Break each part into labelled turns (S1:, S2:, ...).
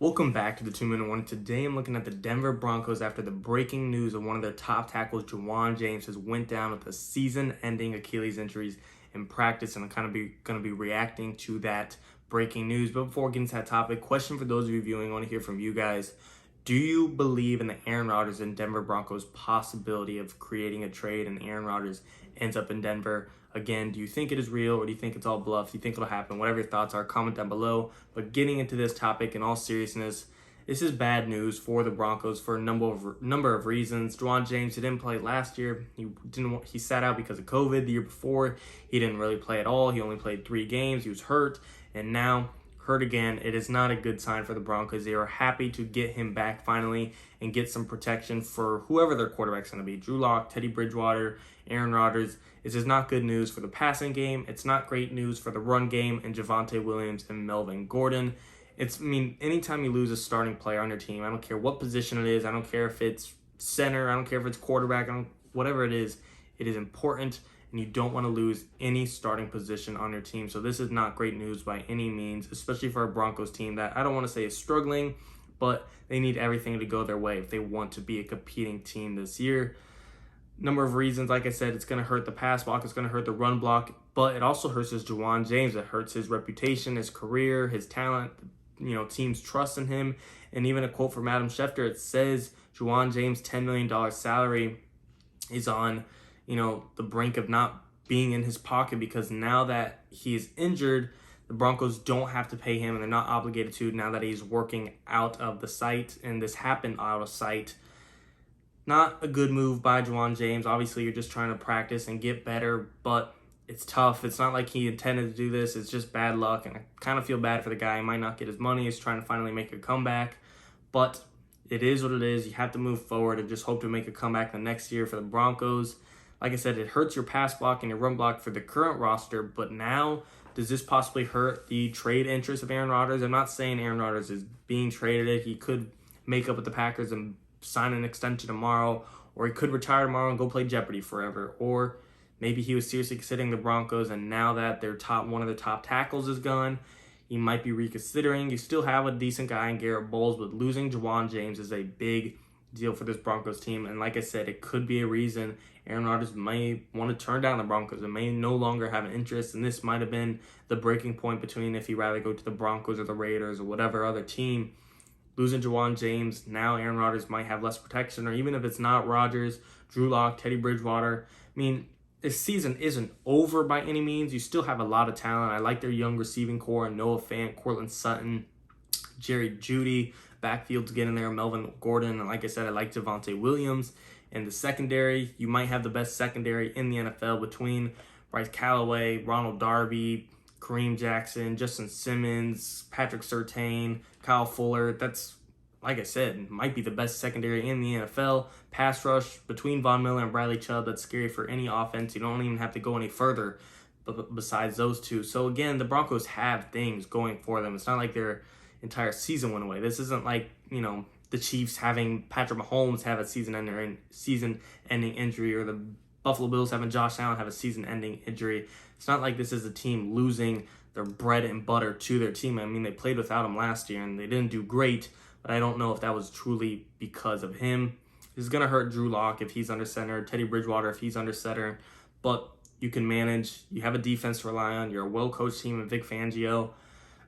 S1: Welcome back to the 2-Minute Warning. Today I'm looking at the Denver Broncos after the breaking news of one of their top tackles, Wuan James, has went down with a season-ending Achilles injuries in practice, and I'm going to be reacting to that breaking news. But before getting to that topic, question for those of you viewing, I want to hear from you guys. Do you believe in the Aaron Rodgers and Denver Broncos possibility of creating a trade and Aaron Rodgers ends up in Denver? Again, do you think it is real or do you think it's all bluff? Do you think it'll happen? Whatever your thoughts are, comment down below. But getting into this topic in all seriousness, this is bad news for the Broncos for a number of reasons. Wuan James, he didn't play last year. He sat out because of COVID. The year before, he didn't really play at all. He only played 3 games. He was hurt, and now hurt again. It is not a good sign for the Broncos. They are happy to get him back finally and get some protection for whoever their quarterback's going to be. Drew Lock, Teddy Bridgewater, Aaron Rodgers. This is not good news for the passing game. It's not great news for the run game and Javonte Williams and Melvin Gordon. Anytime you lose a starting player on your team, I don't care what position it is. I don't care if it's center. I don't care if it's quarterback. Whatever it is important, and you don't want to lose any starting position on your team. So this is not great news by any means, especially for a Broncos team that I don't want to say is struggling, but they need everything to go their way if they want to be a competing team this year. Number of reasons, like I said, it's going to hurt the pass block, it's going to hurt the run block, but it also hurts his Wuan James. It hurts his reputation, his career, his talent, teams trust in him. And even a quote from Adam Schefter, it says Wuan James' $10 million salary is on, the brink of not being in his pocket, because now that he is injured, the Broncos don't have to pay him and they're not obligated to now that he's working out of the site, and this happened out of sight. Not a good move by Wuan James. Obviously, you're just trying to practice and get better, but it's tough. It's not like he intended to do this. It's just bad luck, and I kind of feel bad for the guy. He might not get his money. He's trying to finally make a comeback, but it is what it is. You have to move forward and just hope to make a comeback the next year for the Broncos. Like I said, it hurts your pass block and your run block for the current roster, but now does this possibly hurt the trade interest of Aaron Rodgers? I'm not saying Aaron Rodgers is being traded. He could make up with the Packers and sign an extension tomorrow, or he could retire tomorrow and go play Jeopardy forever, or maybe he was seriously considering the Broncos, and now that one of their top tackles is gone, he might be reconsidering. You still have a decent guy in Garrett Bowles, but losing Wuan James is a big deal for this Broncos team. And like I said, it could be a reason Aaron Rodgers may want to turn down the Broncos and may no longer have an interest. And this might have been the breaking point between if he'd rather go to the Broncos or the Raiders or whatever other team. Losing Wuan James, now Aaron Rodgers might have less protection, or even if it's not Rodgers, Drew Lock, Teddy Bridgewater. This season isn't over by any means. You still have a lot of talent. I like their young receiving core, Noah Fant, Courtland Sutton, Jerry Jeudy. Backfield's getting there, Melvin Gordon. And like I said, I like Javonte Williams. And the secondary, you might have the best secondary in the NFL between Bryce Callaway, Ronald Darby, Kareem Jackson, Justin Simmons, Patrick Surtain, Kyle Fuller. That's, like I said, might be the best secondary in the NFL. Pass rush between Von Miller and Bradley Chubb, that's scary for any offense. You don't even have to go any further besides those two. So again, the Broncos have things going for them. It's not like their entire season went away. This isn't like, the Chiefs having Patrick Mahomes have a season-ending injury, or the Buffalo Bills having Josh Allen have a season-ending injury. It's not like this is a team losing their bread and butter to their team. They played without him last year, and they didn't do great, but I don't know if that was truly because of him. This is going to hurt Drew Lock if he's under center, Teddy Bridgewater if he's under center, but you can manage. You have a defense to rely on. You're a well-coached team with Vic Fangio.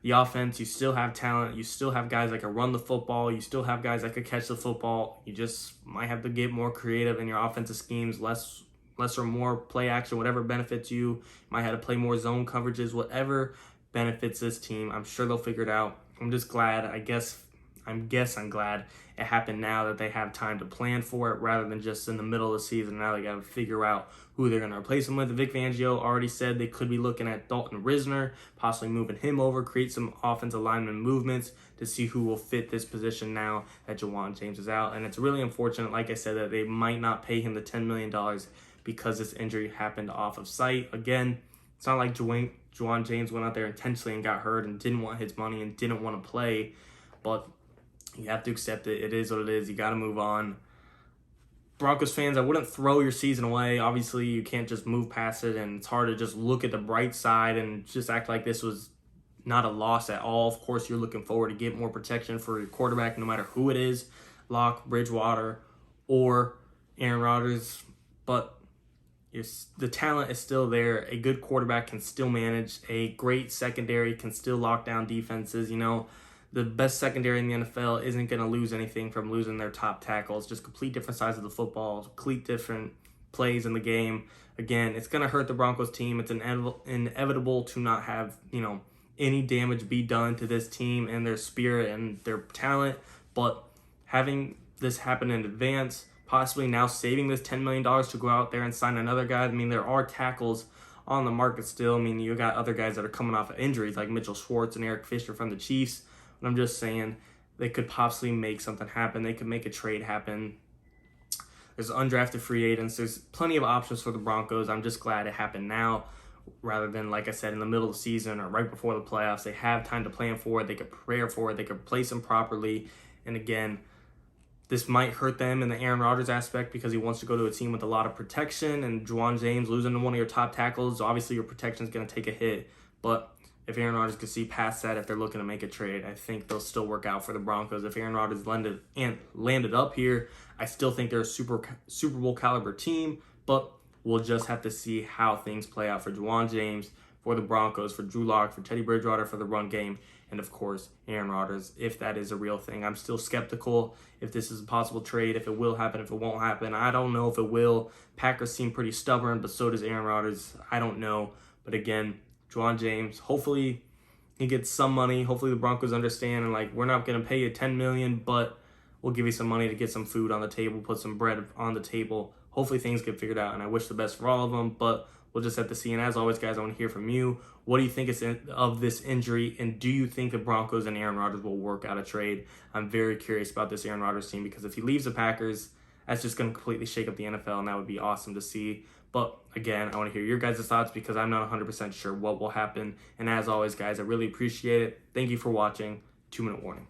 S1: The offense, you still have talent. You still have guys that can run the football. You still have guys that could catch the football. You just might have to get more creative in your offensive schemes, less or more play action, whatever benefits you. You might have to play more zone coverages, whatever benefits this team. I'm sure they'll figure it out. I'm just glad, I'm glad it happened now that they have time to plan for it rather than just in the middle of the season. Now they got to figure out who they're going to replace him with. Vic Fangio already said they could be looking at Dalton Risner, possibly moving him over, create some offensive lineman movements to see who will fit this position now that Wuan James is out. And it's really unfortunate, like I said, that they might not pay him the $10 million because this injury happened off of site. Again, it's not like Wuan James went out there intentionally and got hurt and didn't want his money and didn't want to play, but you have to accept it. It is what it is. You got to move on. Broncos fans, I wouldn't throw your season away. Obviously, you can't just move past it, and it's hard to just look at the bright side and just act like this was, not a loss at all. Of course, you're looking forward to get more protection for your quarterback, no matter who it is, Locke, Bridgewater, or Aaron Rodgers. But the talent is still there. A good quarterback can still manage. A great secondary can still lock down defenses. You know, the best secondary in the NFL isn't going to lose anything from losing their top tackles. Just complete different sides of the football, complete different plays in the game. Again, it's going to hurt the Broncos team. It's inevitable to not have, you know, any damage be done to this team and their spirit and their talent. But having this happen in advance, possibly now saving this $10 million to go out there and sign another guy. I mean, there are tackles on the market still. I mean, you got other guys that are coming off of injuries like Mitchell Schwartz and Eric Fisher from the Chiefs. But I'm just saying they could possibly make something happen. They could make a trade happen. There's undrafted free agents. There's plenty of options for the Broncos. I'm just glad it happened now rather than, like I said, in the middle of the season or right before the playoffs. They have time to plan for it. They could prepare for it. They could place them properly. And again, this might hurt them in the Aaron Rodgers aspect because he wants to go to a team with a lot of protection, and Wuan James losing to one of your top tackles, obviously your protection is going to take a hit. But if Aaron Rodgers could see past that, if they're looking to make a trade, I think they'll still work out for the Broncos. If Aaron Rodgers landed up here, I still think they're a Super Bowl caliber team, but we'll just have to see how things play out for Wuan James, for the Broncos, for Drew Lock, for Teddy Bridgewater, for the run game, and of course, Aaron Rodgers, if that is a real thing. I'm still skeptical if this is a possible trade, if it will happen, if it won't happen. I don't know if it will. Packers seem pretty stubborn, but so does Aaron Rodgers. I don't know. But again, Wuan James, hopefully he gets some money. Hopefully the Broncos understand and like, we're not going to pay you $10 million, but we'll give you some money to get some food on the table, put some bread on the table. Hopefully things get figured out, and I wish the best for all of them, but we'll just have to see. And as always, guys, I want to hear from you. What do you think of this injury? And do you think the Broncos and Aaron Rodgers will work out a trade? I'm very curious about this Aaron Rodgers team because if he leaves the Packers, that's just going to completely shake up the NFL, and that would be awesome to see. But again, I want to hear your guys' thoughts because I'm not 100% sure what will happen. And as always, guys, I really appreciate it. Thank you for watching. 2-Minute Warning.